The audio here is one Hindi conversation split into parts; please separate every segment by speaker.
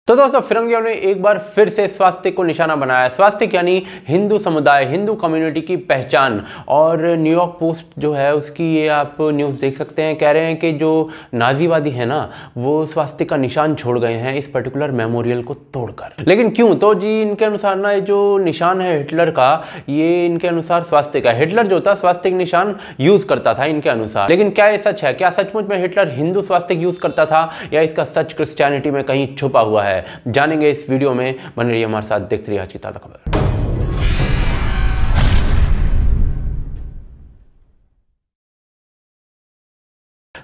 Speaker 1: तो दोस्तों फिरंगियों ने एक बार फिर से स्वास्तिक को निशाना बनाया। स्वास्तिक यानी हिंदू समुदाय, हिंदू कम्युनिटी की पहचान। और न्यूयॉर्क पोस्ट जो है उसकी ये आप न्यूज़ देख सकते हैं, कह रहे हैं कि जो नाजीवादी है ना वो स्वास्तिक का निशान छोड़ गए हैं इस पर्टिकुलर मेमोरियल को तोड़कर। लेकिन क्यों? तो जी इनके अनुसार ना ये जो निशान है हिटलर का, ये इनके अनुसार स्वास्तिक है। हिटलर जो था स्वास्तिक निशान यूज करता था इनके अनुसार। लेकिन क्या ये सच है? क्या सचमुच में हिटलर हिंदू स्वास्तिक यूज करता था या इसका सच क्रिश्चियनिटी में कहीं छुपा हुआ है? जानेंगे इस वीडियो में। बने रहिए हमारे साथ, देखते रहिए आज की ताज़ा खबर।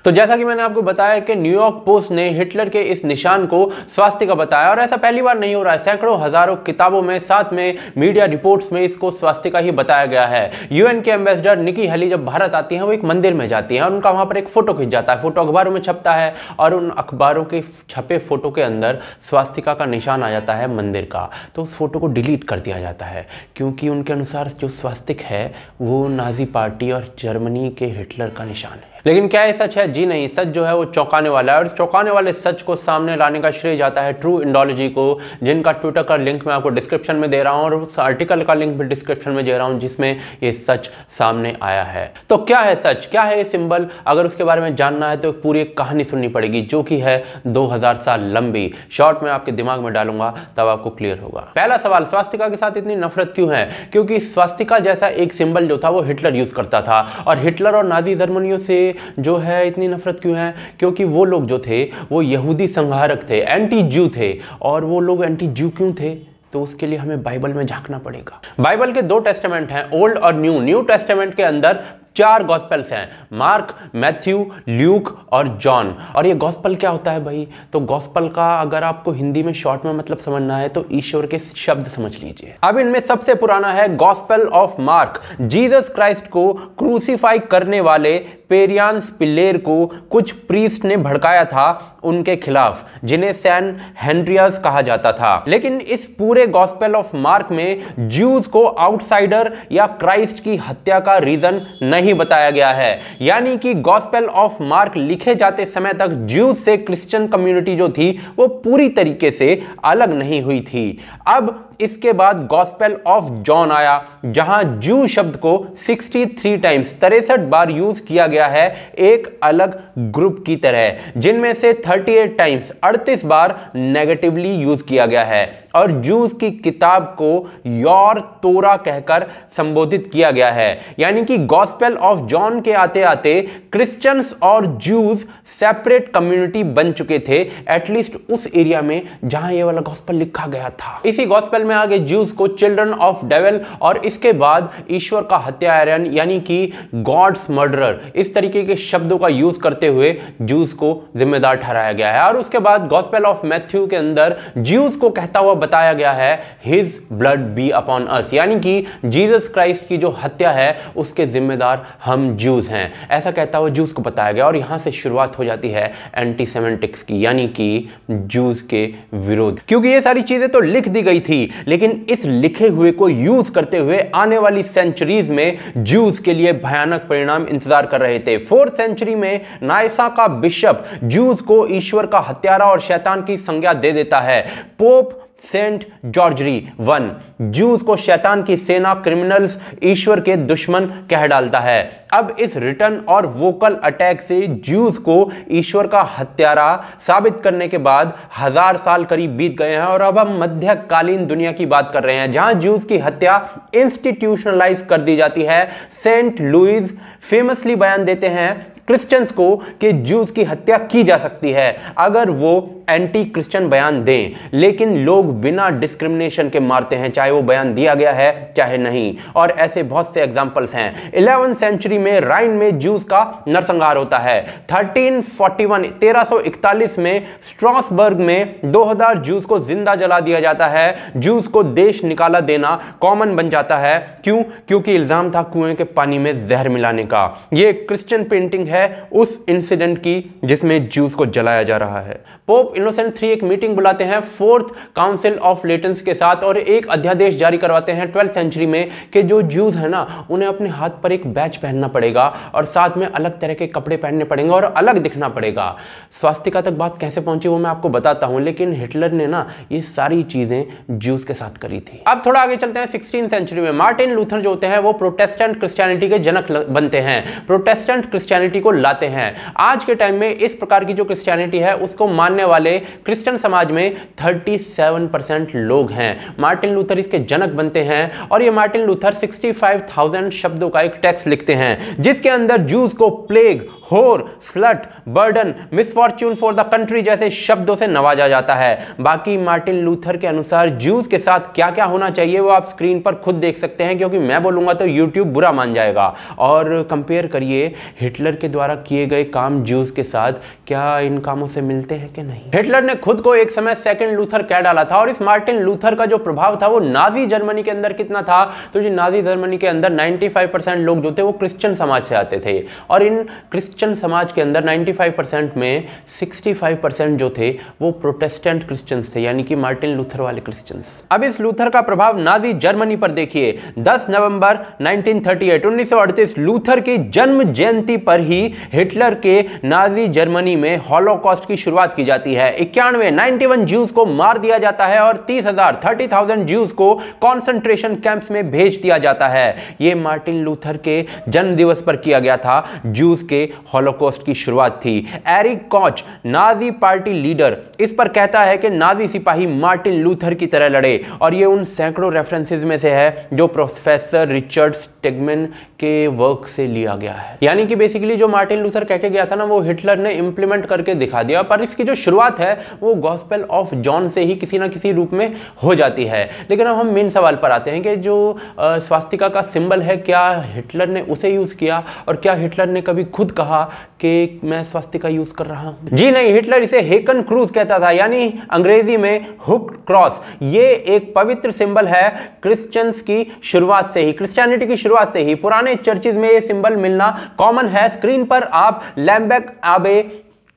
Speaker 1: तो जैसा कि मैंने आपको बताया कि न्यूयॉर्क पोस्ट ने हिटलर के इस निशान को स्वास्तिका बताया, और ऐसा पहली बार नहीं हो रहा है। सैकड़ों हजारों किताबों में, साथ में मीडिया रिपोर्ट्स में इसको स्वास्तिका ही बताया गया है। यूएन के एम्बेसडर निकी हेली जब भारत आती हैं वो एक मंदिर में जाती हैं और उनका वहां पर एक फोटो खिंच जाता है। फोटो अखबारों में छपता है और उन अखबारों के छपे फोटो के अंदर स्वास्तिका का निशान आ जाता है मंदिर का। तो उस फोटो को डिलीट कर दिया जाता है क्योंकि उनके अनुसार जो स्वास्तिक है वो नाजी पार्टी और जर्मनी के हिटलर का निशान है। लेकिन क्या ये सच है? जी नहीं, सच जो है वो चौंकाने वाला है। और इस चौंकाने वाले सच को सामने लाने का श्रेय जाता है ट्रू इंडोलॉजी को, जिनका ट्विटर का लिंक मैं आपको डिस्क्रिप्शन में दे रहा हूं और उस आर्टिकल का लिंक भी डिस्क्रिप्शन में दे रहा हूं जिसमें ये सच सामने आया है। तो क्या है सच? क्या है ये सिंबल? अगर उसके बारे में जानना है तो पूरी एक कहानी सुननी पड़ेगी जो कि है 2000 साल लंबी। शॉर्ट में आपके दिमाग में डालूंगा तब आपको क्लियर होगा। पहला सवाल, स्वास्तिका के साथ इतनी नफरत क्यों है? क्योंकि स्वास्तिका जैसा एक सिंबल जो था वो हिटलर यूज करता था। और हिटलर और नाजी जर्मनियों से जो है इतनी नफरत क्यों है? क्योंकि वो लोग जो थे वो यहूदी संहारक थे, एंटी ज्यू थे। और वो लोग एंटी ज्यू क्यों थे? तो उसके लिए हमें बाइबल में झांकना पड़ेगा। बाइबल के दो टेस्टामेंट हैं, ओल्ड और न्यू। न्यू टेस्टामेंट के अंदर 4 गॉस्पेल्स हैं, मार्क, मैथ्यू, ल्यूक और जॉन। और ये गॉस्पेल क्या होता है भाई? तो गॉस्पेल का अगर आपको हिंदी में शॉर्ट में मतलब समझना है तो ईश्वर के शब्द समझ लीजिए। अब इनमें सबसे पुराना है gospel of mark. Jesus Christ को क्रूसीफाई करने वाले पेरियान पिलेर को कुछ प्रीस्ट ने भड़काया था उनके खिलाफ, जिन्हें सैन हेनरियस कहा जाता था। लेकिन इस पूरे गॉस्पेल ऑफ मार्क में ज्यूज को आउटसाइडर या क्राइस्ट की हत्या का रीजन नहीं बताया गया है। यानी कि गॉस्पेल ऑफ मार्क लिखे जाते समय तक ज्यूज से क्रिश्चियन कम्युनिटी जो थी वो पूरी तरीके से अलग नहीं हुई थी। अब इसके बाद गॉस्पेल ऑफ जॉन आया जहां ज्यू शब्द को 63 टाइम्स 63 बार यूज किया गया है एक अलग ग्रुप की तरह, जिनमें से 38 टाइम्स 38 बार नेगेटिवली यूज किया गया है। और ज्यूज की किताब को योर तोरा कहकर संबोधित किया गया है। यानी कि गॉस्पेल ऑफ जॉन के आते आते क्रिश्चियंस और ज्यूज सेपरेट कम्युनिटी बन चुके थे, एटलीस्ट उस एरिया में जहां ये वाला गॉस्पेल लिखा गया था। इसी गॉस्पेल में आगे ज्यूज को चिल्ड्रन ऑफ डेविल और इसके बाद ईश्वर का हत्यारण यानी कि गॉड्स मर्डरर, इस तरीके के शब्दों का यूज करते हुए ज्यूज को जिम्मेदार ठहराया गया है। और उसके बाद गॉस्पेल ऑफ मैथ्यू के अंदर ज्यूज को कहता हुआ बताया गया है his blood be upon us, यानी कि जीसस क्राइस्ट की जो हत्या है उसके जिम्मेदार हम ज्यूज हैं, ऐसा कहता हुआ ज्यूज को बताया गया। और यहां से शुरुआत हो जाती है एंटीसेमेटिक्स की, यानी कि ज्यूज के विरोध। क्योंकि ये सारी चीजें तो लिख दी गई थी, लेकिन इस लिखे हुए को यूज करते हुए आने वाली सेंचुरीज में ज्यूज के लिए भयानक परिणाम इंतजार कर रहे थे। 4th सेंचुरी में नाइसा का बिशप ज्यूज को ईश्वर का हत्यारा और शैतान की संज्ञा दे देता है। पोप सेंट जॉर्जरी I ज्यूज को शैतान की सेना, क्रिमिनल्स, ईश्वर के दुश्मन कह डालता है। अब इस रिटर्न और वोकल अटैक से ज्यूज को ईश्वर का हत्यारा साबित करने के बाद 1000 साल करीब बीत गए हैं और अब हम मध्यकालीन दुनिया की बात कर रहे हैं जहां ज्यूज की हत्या इंस्टीट्यूशनलाइज कर दी जाती है। सेंट लुइस फेमसली बयान देते हैं क्रिश्चियंस को कि ज्यूज की हत्या की जा सकती है अगर वो एंटी क्रिश्चियन बयान दें, लेकिन लोग बिना डिस्क्रिमिनेशन के मारते हैं, चाहे वो बयान दिया गया है चाहे नहीं। और ऐसे बहुत से एग्जांपल्स हैं। 11th सेंचुरी में राइन में ज्यूज का नरसंहार होता है। 1341 में स्ट्रासबर्ग में 2000 ज्यूज को जिंदा जला दिया जाता है। ज्यूज को देश निकाला देना कॉमन बन जाता है। क्यों? क्योंकि इल्जाम था कुएं के पानी में जहर मिलाने का। यह क्रिश्चियन पेंटिंग है उस इंसिडेंट की जिसमें ज्यूज को जलाया जा रहा है। पोप इनोसेंट 3 एक मीटिंग बुलाते हैं 4th काउंसिल ऑफ लेटेंस के साथ और एक अध्यादेश जारी करवाते हैं 12th सेंचुरी में कि जो ज्यूज है ना उन्हें अपने हाथ पर एक बैच पहनना पड़ेगा और साथ में अलग तरह के कपड़े पहनने पड़ेंगे और अलग दिखना पड़ेगा। स्वास्तिका तक बात कैसे पहुंची वो मैं आपको बताता हूं, लेकिन हिटलर ने ना ये सारी चीजें ज्यूज के साथ करी थी। अब थोड़ा आगे चलते हैं 16वीं सेंचुरी में। मार्टिन लूथर जो होते हैं वो प्रोटेस्टेंट क्रिश्चियनिटी के जनक बनते हैं, प्रोटेस्टेंट क्रिश्चियनिटी को लाते हैं। आज के टाइम में इस प्रकार की जो क्रिश्चियनिटी है उसको मानने वाले क्रिश्चियन समाज में 37% लोग हैं। मार्टिन लूथर इसके जनक बनते हैं और ये मार्टिन लूथर 65,000 शब्दों का एक टेक्स्ट लिखते हैं जिसके अंदर जूस को plague, whore, slut, burden, misfortune for the country जैसे शब्दों से नवाजा जाता है। बाकी मार्टिन लूथर के अनुसार जूस के साथ क्या क्या होना चाहिए वो आप स्क्रीन पर खुद देख सकते हैं, क्योंकि मैं बोलूंगा तो यूट्यूब बुरा मान जाएगा। और कंपेयर करिए हिटलर के द्वारा किए गए काम जूस के साथ, क्या इन कामों से मिलते हैं कि नहीं। हिटलर ने खुद को एक समय सेकंड लूथर कह डाला था और इस मार्टिन लूथर का जो प्रभाव था वो नाजी जर्मनी के अंदर कितना था, तो जी नाजी जर्मनी के अंदर 95% लोग जो थे वो क्रिश्चियन समाज से आते थे और इन क्रिश्चियन समाज के अंदर 95% में 65% जो थे वो प्रोटेस्टेंट क्रिश्चियंस थे, यानी कि मार्टिन लूथर वाले क्रिश्चियंस। अब इस लूथर का प्रभाव नाजी जर्मनी पर देखिए। 10 नवंबर 1938 लूथर की जन्म जयंती पर ही हिटलर के नाजी जर्मनी में हॉलोकॉस्ट की शुरुआत की जाती है। 91 ज्यूज को मार दिया जाता है और 30,000 ज्यूज को कॉन्सेंट्रेशन कैंप्स में भेज दिया जाता है। यह मार्टिन लूथर के जन्म दिवस पर किया गया था, ज्यूज के हॉलोकॉस्ट की शुरुआत थी। एरिक कॉच नाजी पार्टी लीडर इस पर कहता है कि नाजी सिपाही मार्टिन लूथर की तरह लड़े और यह उन सैकड़ों रेफरेंसेस में से है जो प्रोफेसर रिचर्ड स्टेगमैन के वर्क से लिया गया है। यानी कि बेसिकली जो मार्टिन लूथर कह के गया था ना वो हिटलर ने इंप्लीमेंट करके दिखा दिया, पर इसकी जो शुरुआत है वो गॉस्पेल ऑफ जॉन से ही किसी ना किसी रूप में हो जाती है। लेकिन अब हम मेन सवाल पर आते हैं कि जो स्वास्तिका का सिंबल है क्या हिटलर ने उसे यूज किया और क्या हिटलर ने कभी खुद कहा कि मैं स्वास्तिका यूज कर रहा हूं? जी नहीं, हिटलर इसे हेकन क्रूज कहता था, यानी अंग्रेजी में हुक्ड क्रॉस। ये एक पवित्र सिंबल है क्रिश्चियंस की शुरुआत से ही, क्रिश्चियनिटी की शुरुआत से ही। पुराने चर्चेज में ये सिंबल मिलना कॉमन है। स्क्रीन पर आप लैम्बेक आबे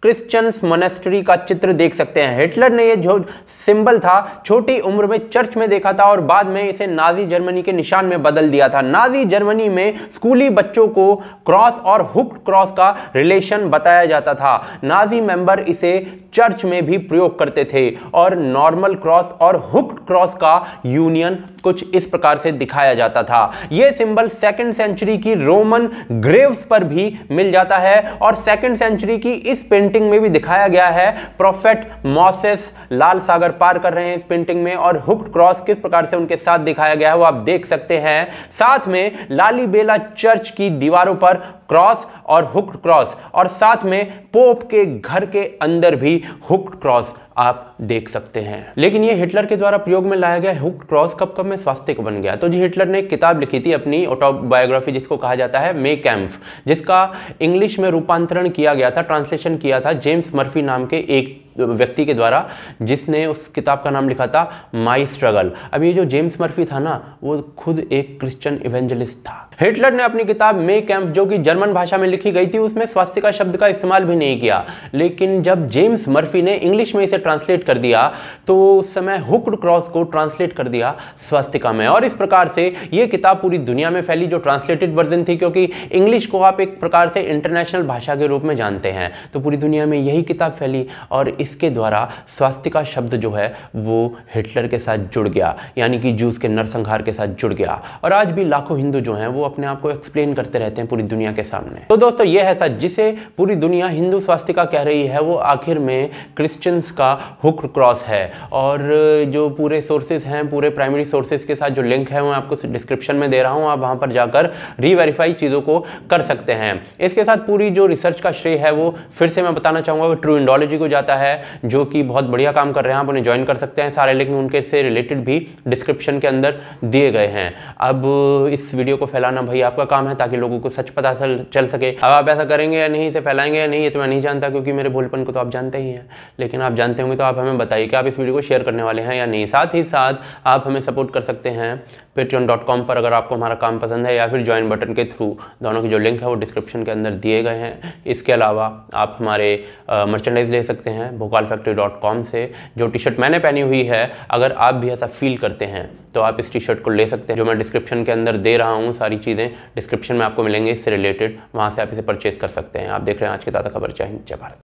Speaker 1: क्रिश्चियंस मोनेस्ट्री का चित्र देख सकते हैं। हिटलर ने ये जो सिंबल था छोटी उम्र में चर्च में देखा था और बाद में इसे नाजी जर्मनी के निशान में बदल दिया था। नाजी जर्मनी में स्कूली बच्चों को क्रॉस और हुक्ड क्रॉस का रिलेशन बताया जाता था। नाजी मेंबर इसे चर्च में भी प्रयोग करते थे और नॉर्मल क्रॉस और हुक्ड क्रॉस का यूनियन कुछ इस प्रकार से दिखाया जाता था। यह सिंबल 2nd सेंचुरी की रोमन ग्रेव्स पर भी मिल जाता है और 2nd सेंचुरी की इस पेंटिंग में भी दिखाया गया है। प्रोफेट मोसेस लाल सागर पार कर रहे हैं इस पेंटिंग में और हुक्ड क्रॉस किस प्रकार से उनके साथ दिखाया गया है वो आप देख सकते हैं। साथ में लालीबेला चर्च की दीवारों पर क्रॉस और हुक्ड क्रॉस और साथ में पोप के घर के अंदर भी हुक्ड क्रॉस आप देख सकते हैं। लेकिन ये हिटलर के द्वारा प्रयोग में लाया गया हुक्ड क्रॉस कब कब में स्वास्तिक बन गया? तो जी हिटलर ने एक किताब लिखी थी अपनी ऑटोबायोग्राफी जिसको कहा जाता है मे कैम्फ, जिसका इंग्लिश में रूपांतरण किया गया था, ट्रांसलेशन किया था जेम्स मर्फी नाम के एक व्यक्ति के द्वारा, जिसने उस किताब का नाम लिखा था माई स्ट्रगल। अब ये जो जेम्स मर्फी था ना वो खुद एक क्रिश्चियन इवेंजलिस्ट था। हिटलर ने अपनी किताब मे कैम्फ जो कि जर्मन भाषा में लिखी गई थी उसमें स्वास्तिका शब्द का इस्तेमाल भी नहीं किया, लेकिन जब जेम्स मर्फी ने इंग्लिश में इसे ट्रांसलेट कर दिया तो उस समय हुक्ड क्रॉस को ट्रांसलेट कर दिया स्वास्तिका में और इस प्रकार से ये किताब पूरी दुनिया में फैली जो ट्रांसलेटेड वर्जन थी, क्योंकि इंग्लिश को आप एक प्रकार से इंटरनेशनल भाषा के रूप में जानते हैं, तो पूरी दुनिया में यही किताब फैली और इसके द्वारा स्वास्तिका शब्द जो है वो हिटलर के साथ जुड़ गया, यानी कि जूस के नरसंहार के साथ जुड़ गया। और आज भी लाखों हिंदू जो हैं वो अपने आप को एक्सप्लेन करते रहते हैं पूरी दुनिया के सामने। तो दोस्तों ये है सच, जिसे पूरी दुनिया हिंदू स्वास्तिका कह रही है वो आखिर में क्रिश्चियंस का हुक्ड क्रॉस है। और जो पूरे सोर्सेज हैं, पूरे प्राइमरी सोर्सेज के साथ जो लिंक है मैं आपको डिस्क्रिप्शन में दे रहा हूं, आप वहां पर जाकर रीवेरीफाई चीज़ों को कर सकते हैं। इसके साथ पूरी जो रिसर्च का श्रेय है वो फिर से मैं बताना चाहूँगा ट्रू इंडोलॉजी को जाता है, जो कि बहुत बढ़िया काम कर रहे हैं, आप उन्हें ज्वाइन कर सकते हैं। सारे लिंक उनके से रिलेटेड भी डिस्क्रिप्शन के अंदर दिए गए हैं। अब इस वीडियो को फैलाना भाई आपका काम है ताकि लोगों को सच पता चल सके। अब आप ऐसा करेंगे या नहीं, इसे फैलाएंगे या नहीं, ये तो मैं नहीं जानता क्योंकि मेरे भोलपन को तो आप जानते ही हैं, लेकिन आप जानते होंगे तो आप हमें बताइए कि आप इस वीडियो को शेयर करने वाले हैं या नहीं। साथ ही साथ आप हमें सपोर्ट कर सकते हैं patreon.com पर अगर आपको हमारा काम पसंद है, या फिर ज्वाइन बटन के थ्रू, दोनों की जो लिंक है वो डिस्क्रिप्शन के अंदर दिए गए हैं। इसके अलावा आप हमारे मर्चेंडाइज ले सकते हैं, bhokalfactory.com से। जो टी शर्ट मैंने पहनी हुई है, अगर आप भी ऐसा फील करते हैं तो आप इस टी शर्ट को ले सकते हैं। जो मैं डिस्क्रिप्शन के अंदर दे रहा हूँ, सारी चीज़ें डिस्क्रिप्शन में आपको मिलेंगे इससे रिलेटेड, वहाँ से आप इसे परचेज कर सकते हैं। आप देख रहे हैं आज की ताज़ा खबर। जय हिंद, जय भारत।